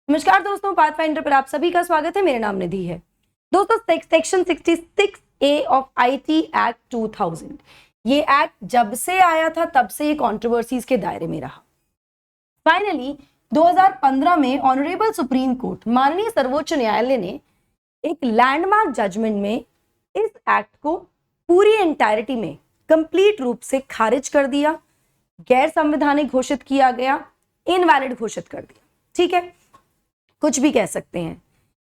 नमस्कार दोस्तों, पाथफाइंडर पर आप सभी का स्वागत है। मेरा नाम निधि है। दोस्तों, section 66A of IT act 2000, ये एक्ट जब से आया था तब से ये कंट्रोवर्सीज के दायरे में रहा। फाइनली 2015 में ऑनरेबल सुप्रीम कोर्ट, माननीय सर्वोच्च न्यायालय ने एक लैंडमार्क जजमेंट में इस एक्ट को पूरी एंटायरिटी में कंप्लीट रूप से खारिज कर दिया, गैर संवैधानिक घोषित किया गया, इनवैलिड घोषित कर दिया। ठीक है, कुछ भी कह सकते हैं,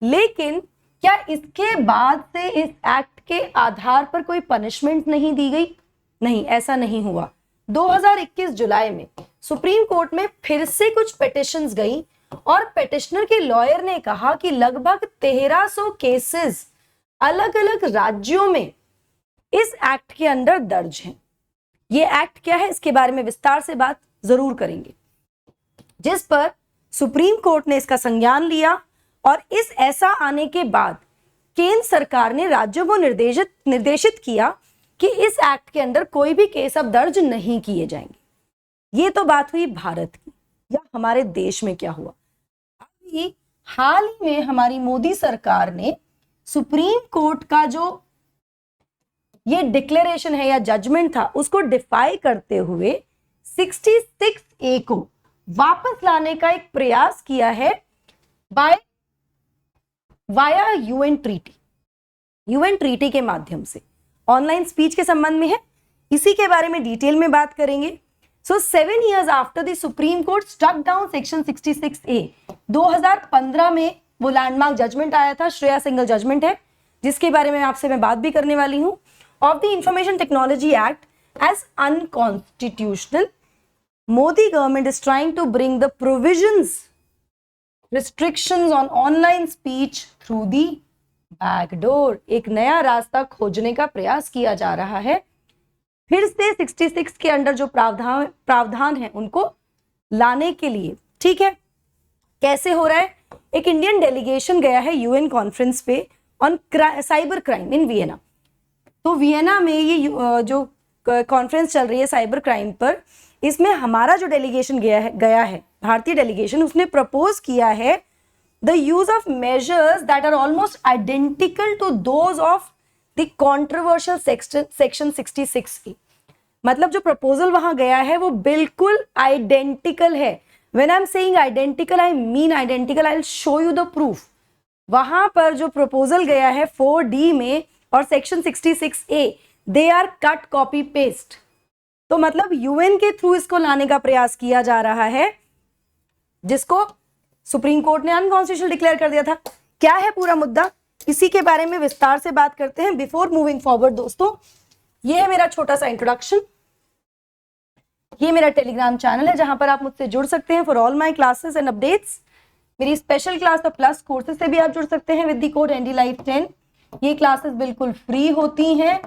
लेकिन क्या इसके बाद से इस एक्ट के आधार पर कोई पनिशमेंट नहीं दी गई? नहीं, ऐसा नहीं हुआ। 2021 जुलाई में सुप्रीम कोर्ट में फिर से कुछ पिटिशंस गई और पिटिशनर के लॉयर ने कहा कि लगभग 1300 केसेस अलग अलग राज्यों में इस एक्ट के अंदर दर्ज हैं। ये एक्ट क्या है, इसके बारे में विस्तार से बात जरूर करेंगे, जिस पर सुप्रीम कोर्ट ने इसका संज्ञान लिया और इस ऐसा आने के बाद केंद्र सरकार ने राज्यों को निर्देशित किया कि इस एक्ट के अंदर कोई भी केस अब दर्ज नहीं किए जाएंगे। ये तो बात हुई भारत की, या हमारे देश में क्या हुआ। अभी हाल ही में हमारी मोदी सरकार ने सुप्रीम कोर्ट का जो ये डिक्लेरेशन है या जजमेंट था, उसको डिफाई करते हुए 66A को वापस लाने का एक प्रयास किया है वाया यूएन ट्रीटी के माध्यम से। ऑनलाइन स्पीच के संबंध में है, इसी के बारे में डिटेल में बात करेंगे। So 7 years after the Supreme Court struck down section 66A, 2015 में वो लैंडमार्क जजमेंट आया था, श्रेया सिंगल जजमेंट है, जिसके बारे में आपसे मैं बात भी करने वाली हूं। Of the Information Technology Act as unconstitutional, Modi government is trying to bring the restrictions on online speech through the back door। एक नया रास्ता खोजने का प्रयास किया जा रहा है। फिर से 66 के अंडर जो प्रावधान है उनको लाने के लिए। ठीक है, कैसे हो रहा है? एक इंडियन डेलीगेशन गया है यूएन कॉन्फ्रेंस पे on cyber crime in Vienna. तो वियना में ये जो कॉन्फ्रेंस चल रही है साइबर क्राइम पर, इसमें हमारा जो डेलीगेशन गया है भारतीय डेलीगेशन, उसने प्रपोज किया है the use of measures that are almost identical to those of the controversial section 66A। मतलब जो प्रपोजल वहां गया है वो बिल्कुल आइडेंटिकल है। When I am saying identical, I mean identical. I will show you the proof. वहां पर जो प्रपोजल गया है 4D में और section 66A, they are cut copy paste. तो मतलब यूएन के थ्रू इसको लाने का प्रयास किया जा रहा है, जिसको सुप्रीम कोर्ट ने अनकॉन्स्टिट्यूशनल डिक्लेयर कर दिया था। क्या है पूरा मुद्दा, इसी के बारे में विस्तार से बात करते हैं। बिफोर मूविंग फॉरवर्ड दोस्तों, ये है मेरा छोटा सा इंट्रोडक्शन। ये मेरा टेलीग्राम चैनल है जहां पर आप मुझसे जुड़ सकते हैं for all my classes and updates. मेरी स्पेशल क्लास और प्लस कोर्सेज से भी आप जुड़ सकते हैं विद द कोड NDLive10। ये क्लासेस बिल्कुल फ्री होती हैं।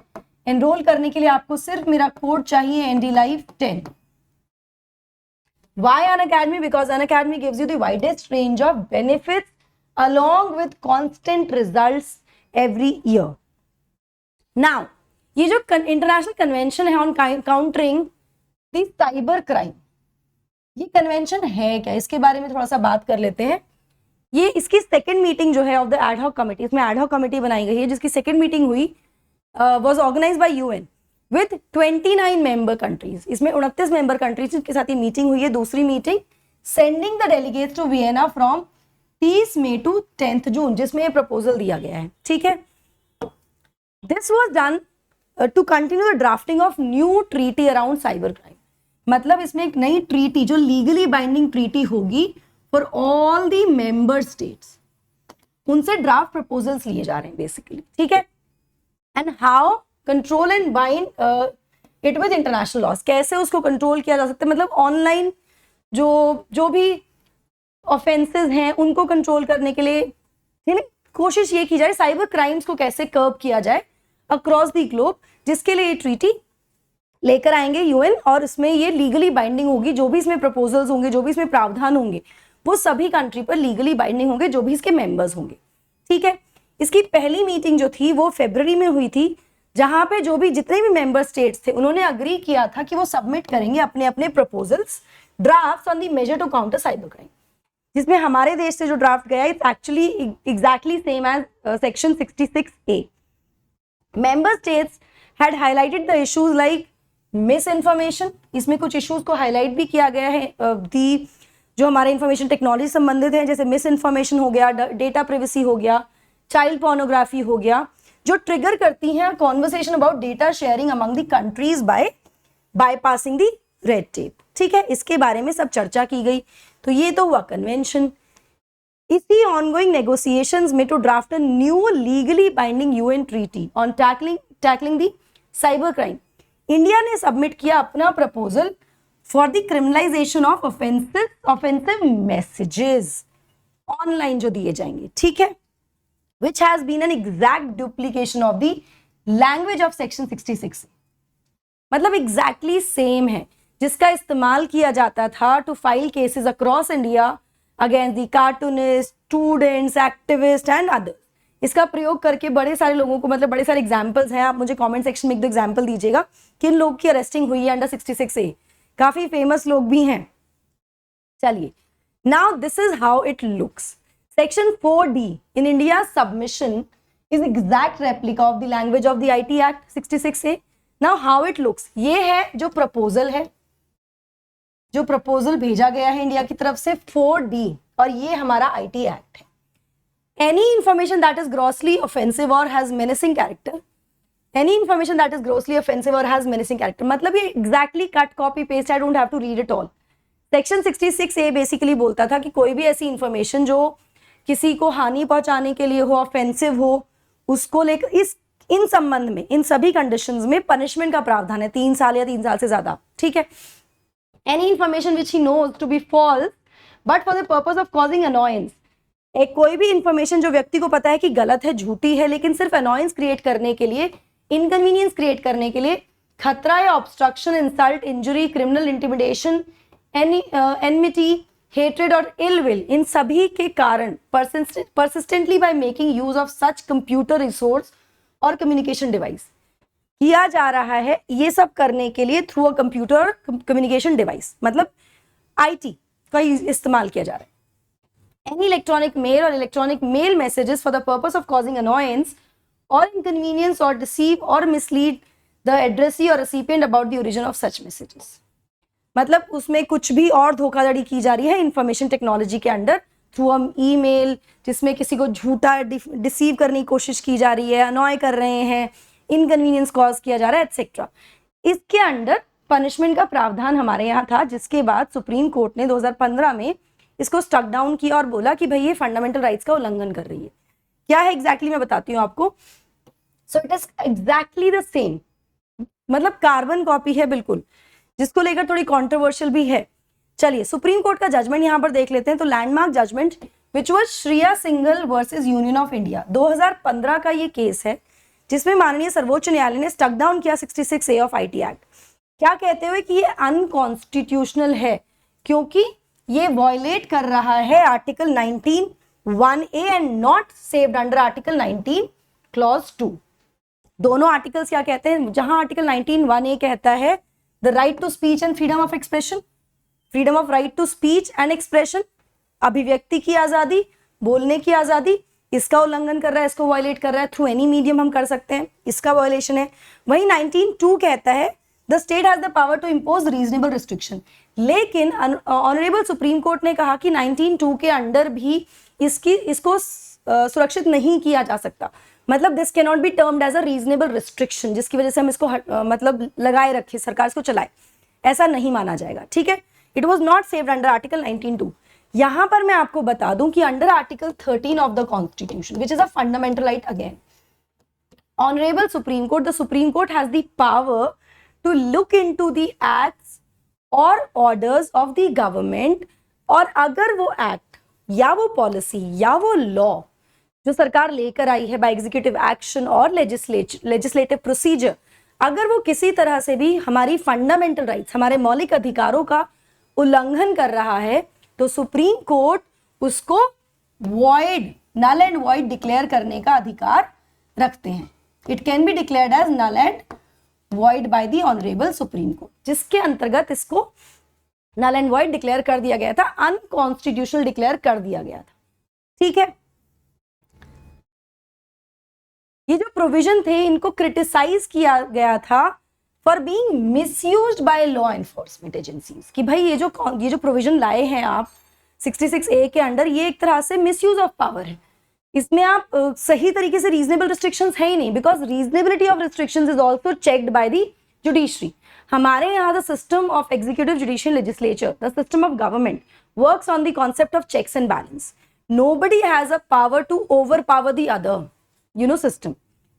एनरोल करने के लिए आपको सिर्फ मेरा कोड चाहिए NDLive10। Why Unacademy? Because Unacademy gives you the widest range of benefits along with constant results every year. Now, ये जो इंटरनेशनल कन्वेंशन है on countering the cyber crime, ये कन्वेंशन है क्या, इसके बारे में थोड़ा सा बात कर लेते हैं। ये इसकी सेकेंड मीटिंग जो है ऑफ द एडहॉक कमिटी, इसमें एडहॉक कमिटी बनाई गई है जिसकी सेकेंड मीटिंग हुई was organized by UN with 29 member countries। इसमें 29 मेंबर कंट्रीज के साथ ये मीटिंग हुई है, दूसरी meeting. Sending the delegates to Vienna from 30 May to 10 June, जिसमें ये प्रपोजल दिया गया है। ठीक है, this was done to continue the drafting of new treaty around cyber crime. मतलब इसमें एक नई ट्रीटी जो लीगली बाइंडिंग ट्रीटी होगी for all the member states, उनसे ड्राफ्ट प्रपोजल्स लिए जा रहे हैं बेसिकली। ठीक है, and how control and bind it with international laws, कैसे उसको कंट्रोल किया जा सकता है। मतलब ऑनलाइन जो भी ऑफेंसेस हैं उनको कंट्रोल करने के लिए कोशिश ये की जाए, साइबर क्राइम्स को कैसे कर्ब किया जाए अक्रॉस द ग्लोब, जिसके लिए ये ट्रीटी लेकर आएंगे यूएन। और इसमें ये लीगली बाइंडिंग होगी। जो भी इसमें प्रपोजल्स होंगे, जो भी इसमें प्रावधान होंगे, वो सभी कंट्री पर लीगली बाइंडिंग होंगे, जो भी इसके मेंबर्स होंगे। ठीक है, इसकी पहली मीटिंग जो थी वो फरवरी में हुई थी, जहां पे जो भी जितने भी मेंबर स्टेट्स थे उन्होंने अग्री किया था कि वो सबमिट करेंगे अपने अपने proposals, drafts on the measure to counter cyber crime. जिसमें हमारे देश से जो ड्राफ्ट गया it's actually exactly same as section 66A. Member states had highlighted the issues like misinformation, इसमें कुछ इश्यूज को हाईलाइट भी किया गया है दी जो हमारे इंफॉर्मेशन टेक्नोलॉजी संबंधित है, जैसे मिस इन्फॉर्मेशन हो गया, डेटा प्रिवेसी हो गया, चाइल्ड पोर्नोग्राफी हो गया, जो ट्रिगर करती हैं conversation about data sharing among the countries by bypassing the red tape. ठीक है, इसके बारे में सब चर्चा की गई. तो ये तो हुआ कन्वेंशन. इसी ऑनगोइंग नेगोशिएशंस में to draft a new legally binding UN treaty on tackling the cyber crime, India ने सबमिट किया अपना proposal for the criminalisation of offensive messages online जो दिए जाएंगे. ठीक है, which has been an exact duplication of the language of section 66. मतलब exactly same है जिसका इस्तेमाल किया जाता था to file cases across India against the cartoonists, students, activists and others. इसका प्रयोग करके बड़े सारे लोगों को, मतलब बड़े सारे एग्जाम्पल्स हैं, आप मुझे कमेंट सेक्शन में एक दो एग्जाम्पल दीजिएगा किन लोग की अरेस्टिंग हुई है अंडर 66A. काफी फेमस लोग भी हैं. चलिए, now this is how it looks. Section 4D in India's submission is exact replica of the language of the IT Act 66A. Now how it looks, ये है जो प्रपोजल है, जो प्रपोजल भेजा गया है इंडिया की तरफ से 4D, और ये हमारा IT Act है. Any information that is grossly offensive or has menacing character, any information that is grossly offensive or has menacing character, मतलब ये exactly cut copy paste, I don't have to read it all. Section 66A basically बोलता था कि कोई भी ऐसी information जो किसी को हानि पहुंचाने के लिए हो, ऑफेंसिव हो, उसको लेकर इन संबंध में इन सभी कंडीशंस में पनिशमेंट का प्रावधान है 3 साल या 3 साल से ज्यादा. ठीक है. Any information which he knows to be false but for the purpose of causing annoyance, एक कोई भी इंफॉर्मेशन जो व्यक्ति को पता है कि गलत है, झूठी है, लेकिन सिर्फ अनॉयंस क्रिएट करने के लिए, इनकन्वीनियंस क्रिएट करने के लिए, खतरा या obstruction, insult, injury, criminal intimidation, enmity, hatred और इल विल, इन सभी के कारण persistently by making use of such computer resource और कम्युनिकेशन डिवाइस किया जा रहा है, ये सब करने के लिए through a computer communication device, मतलब IT का इस्तेमाल किया जा रहा है. एनी इलेक्ट्रॉनिक मेल और electronic mail messages for the purpose of causing annoyance और इनकन्वीनियंस और डिसीव और मिसलीड द एड्रेसी और recipient about the origin of such messages. मतलब उसमें कुछ भी और धोखाधड़ी की जा रही है इंफॉर्मेशन टेक्नोलॉजी के अंडर थ्रू हम ईमेल, जिसमें किसी को झूठा डिसीव करने की कोशिश की जा रही है, अनॉय कर रहे हैं, इनकन्वीनियंस कॉज किया जा रहा है, एटसेट्रा. इसके अंडर पनिशमेंट का प्रावधान हमारे यहाँ था, जिसके बाद सुप्रीम कोर्ट ने 2015 में इसको स्टक डाउन किया और बोला कि भाई ये फंडामेंटल राइट्स का उल्लंघन कर रही है. क्या है एग्जैक्टली मैं बताती हूँ आपको. So it is exactly the same, मतलब कार्बन कॉपी है बिल्कुल, जिसको लेकर थोड़ी कंट्रोवर्शियल भी है. चलिए, सुप्रीम कोर्ट का जजमेंट यहां पर देख लेते हैं. तो landmark judgement which was Shreya Singhal versus Union of India, 2015 का ये केस है, जिसमें माननीय सर्वोच्च न्यायालय ने स्टक डाउन किया 66A ऑफ IT एक्ट. क्या कहते हुए कि ये अनकॉन्स्टिट्यूशनल है क्योंकि ये वॉयलेट कर रहा है article 19(1)(a) and not saved under article 19 clause 2. दोनों आर्टिकल्स क्या कहते हैं, जहां आर्टिकल 19(1)(a) कहता है the right to speech and freedom of expression, freedom of right to speech and expression, अभिव्यक्ति की आजादी, बोलने की आजादी, इसका उल्लंघन कर रहा है, इसको वायलेट कर रहा है. थ्रू एनी मीडियम हम कर सकते हैं, इसका वायलेशन है. वहीं 19(2) कहता है the state has the power to impose reasonable restriction. लेकिन ऑनरेबल सुप्रीम कोर्ट ने कहा कि 19(2) के अंडर भी इसको सुरक्षित नहीं किया जा सकता. मतलब this can not be termed as a reasonable restriction, जिसकी वजह से हम इसको मतलब लगाए रखे, सरकार इसको चलाए, ऐसा नहीं माना जाएगा. ठीक है, it was not saved under article 19(2). यहां पर मैं आपको बता दूं कि under article 13 of the Constitution which is a fundamental right, again honourable Supreme Court, the Supreme Court has the power to look into the acts और orders of the government, और अगर वो एक्ट या वो पॉलिसी या वो law जो सरकार लेकर आई है बाय एग्जीक्यूटिव एक्शन और लेजिस्लेटिव प्रोसीजर, अगर वो किसी तरह से भी हमारी फंडामेंटल राइट्स, हमारे मौलिक अधिकारों का उल्लंघन कर रहा है, तो सुप्रीम कोर्ट उसको void, null and void declare करने का अधिकार रखते हैं. It can be declared as null and void by the honourable Supreme Court, जिसके अंतर्गत इसको नल एंड वॉइड डिक्लेयर कर दिया गया था, अनकॉन्स्टिट्यूशनल डिक्लेयर कर दिया गया था। ठीक है, ये जो प्रोविजन थे इनको क्रिटिसाइज किया गया था for being misused by law enforcement agencies, कि भाई ये जो प्रोविजन लाए हैं आप 66A के अंडर, ये एक तरह से मिसयूज ऑफ पावर है। इसमें आप सही तरीके से रीजनेबल रिस्ट्रिक्शंस है ही नहीं, because reasonability of restrictions is also checked by the judiciary. हमारे यहाँ the system of executive judicial legislature, the system of government works on the concept of checks and balance. Nobody has a power to overpower the other system.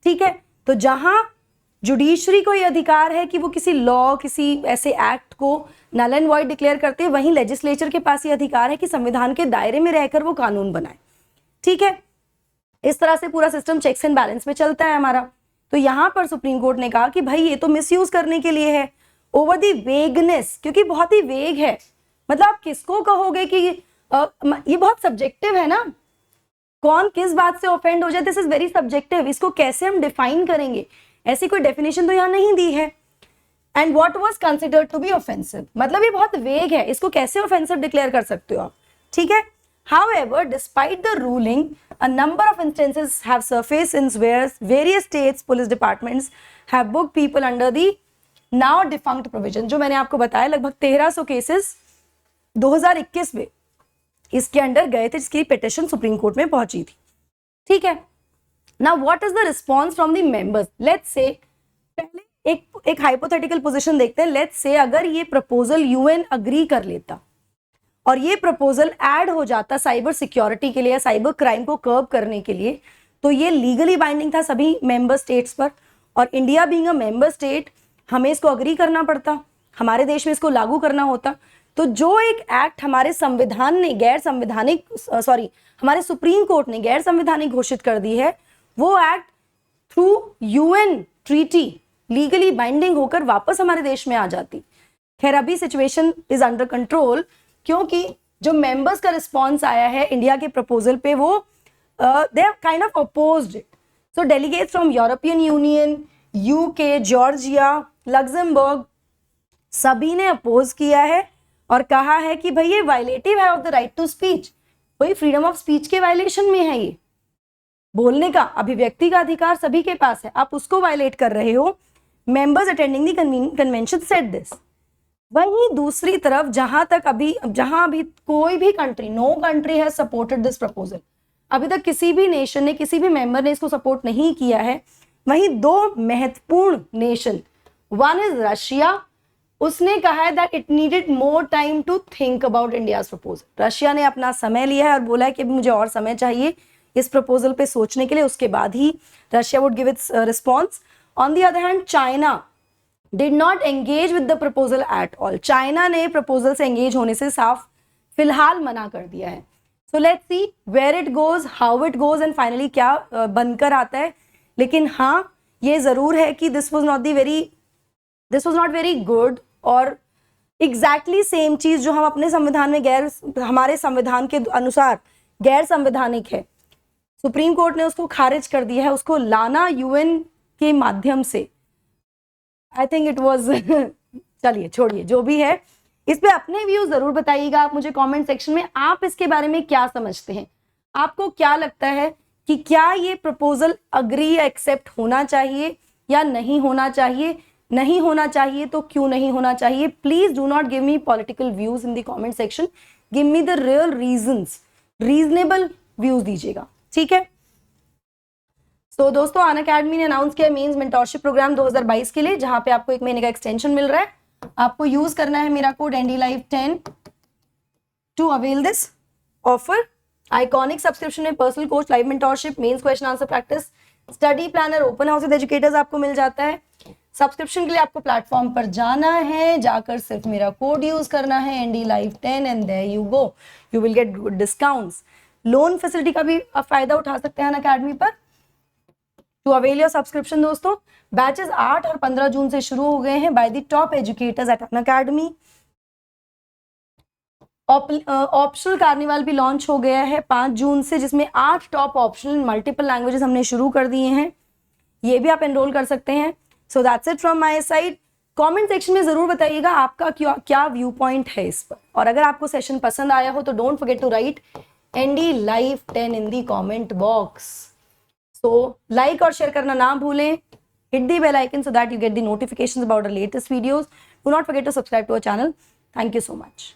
ठीक है, तो जहां judiciary को यह अधिकार है कि वो किसी लॉ, किसी ऐसे एक्ट को नल एंड वॉइड डिक्लेयर करते हैं, वहीं लेजिस्लेचर के पास ये अधिकार है कि संविधान के दायरे में रहकर वो कानून बनाए। ठीक है, इस तरह से पूरा सिस्टम चेक्स एंड बैलेंस में चलता है हमारा। तो यहां पर सुप्रीम कोर्ट ने कहा कि भाई ये तो मिसयूज करने के लिए है, ओवर दी वेगनेस, क्योंकि बहुत ही वेग है। मतलब आप किसको कहोगे कि ये बहुत सब्जेक्टिव है ना, कौन किस बात से ऑफेंड हो जाए, दिस इज वेरी सब्जेक्टिव। इसको कैसे हम डिफाइन करेंगे, ऐसी कोई डेफिनेशन तो यहाँ नहीं दी है। And what was considered to be offensive, मतलब ये बहुत वेग है, इसको कैसे ऑफेंसिव डिक्लेयर कर सकते हो आप। ठीक है, however despite the ruling a number of instances have surfaced in where various states police departments have booked people under the now defunct provision। जो मैंने आपको बताया लगभग 1300 केसेस 2021 में इसके अंडर गए थे, जिसकी पिटिशन सुप्रीम कोर्ट में पहुंची थी। ठीक है, now what is the response from the members. Let's say पहले एक हाइपोथेटिकल पोजीशन देखते हैं। लेट्स से अगर ये प्रपोजल यूएन अग्री कर लेता और ये प्रपोजल ऐड हो जाता साइबर सिक्योरिटी के लिए या साइबर क्राइम को कर्ब करने के लिए, तो ये लीगली बाइंडिंग था सभी मेंबर स्टेट्स पर, और India being a member state हमें इसको अग्री करना पड़ता, हमारे देश में इसको लागू करना होता। तो जो एक एक्ट हमारे संविधान ने गैर संवैधानिक हमारे सुप्रीम कोर्ट ने गैर संवैधानिक घोषित कर दी है, वो act through UN treaty legally binding होकर वापस हमारे देश में आ जाती। खैर अभी सिचुएशन इज अंडर कंट्रोल, क्योंकि जो मेंबर्स का रिस्पॉन्स आया है इंडिया के प्रपोजल पे, वो they have kind of opposed it. So delegates from European union, UK, Georgia, Luxembourg, सभी ने अपोज किया है और कहा है कि भाई ये वायलेटिव है of the right to speech. भाई फ्रीडम ऑफ स्पीच के वायलेशन में है, ये बोलने का, अभिव्यक्ति का अधिकार सभी के पास है, आप उसको वायलेट कर रहे हो। Members attending the convention said this. वहीं दूसरी तरफ जहां अभी कोई भी country, no country has supported this proposal, अभी तक किसी भी नेशन ने, किसी भी मेंबर ने इसको सपोर्ट नहीं किया है। वहीं दो महत्वपूर्ण नेशन, वन इज रशिया, उसने कहा है that it needed more time to think about India's proposal. Russia ने अपना समय लिया है और बोला है कि मुझे और समय चाहिए इस प्रपोजल पे सोचने के लिए, उसके बाद ही Russia would give its response. On the other hand China did not engage with the proposal at all। China ने प्रपोजल से एंगेज होने से साफ फिलहाल मना कर दिया है। So let's see where it goes, how it goes and finally क्या बनकर आता है। लेकिन हाँ, ये जरूर है कि this was not very good, और exactly सेम चीज जो हम अपने संविधान में हमारे संविधान के अनुसार गैर संवैधानिक है, सुप्रीम कोर्ट ने उसको खारिज कर दिया है। उसको लाना यूएन के माध्यम से, आई थिंक इट वॉज चलिए छोड़िए, जो भी है इस पे अपने व्यू जरूर बताइएगा आप मुझे कमेंट सेक्शन में। आप इसके बारे में क्या समझते हैं, आपको क्या लगता है कि क्या ये प्रपोजल अग्री या एक्सेप्ट होना चाहिए या नहीं होना चाहिए? नहीं होना चाहिए तो क्यों नहीं होना चाहिए? Please do not give me political views in the comment section, give me the real reasons, reasonable views दीजिएगा। ठीक है, तो दोस्तों अनअकैडमी ने अनाउंस किया मेंस मेंटोरशिप प्रोग्राम 2022 के लिए, जहां पे आपको 1 महीने का एक्सटेंशन मिल रहा है। आपको यूज करना है मेरा code NDLive10 to avail this offer. Iconic subscription में personal coach, live mentorship, mains question answer practice, study planner, open house with educators आपको मिल जाता है। सब्सक्रिप्शन के लिए आपको प्लेटफॉर्म पर जाना है, जाकर सिर्फ मेरा कोड यूज करना है NDLive10 and there you go, you will get good discounts. Loan facility का भी आप फायदा उठा सकते हैं अनअकैडमी पर। टू अवेल योर सब्सक्रिप्शन दोस्तों, बैचेस 8 और 15 जून से शुरू हो गए हैं by the top educators at Unacademy. Optional carnival भी लॉन्च हो गया है 5 जून से, जिसमें 8 टॉप ऑप्शनल मल्टीपल लैंग्वेजेस हमने शुरू कर दिए हैं, ये भी आप एनरोल कर सकते हैं। So that's it from my side. Comment section में जरूर बताइएगा आपका क्या व्यू पॉइंट है इस पर, और अगर आपको सेशन पसंद आया हो तो don't forget to write ND Live 10 in the comment box. So like और शेयर करना ना भूलें, hit the bell icon so that you get the notifications about our latest videos. Do not forget to subscribe to our channel. Thank you so much.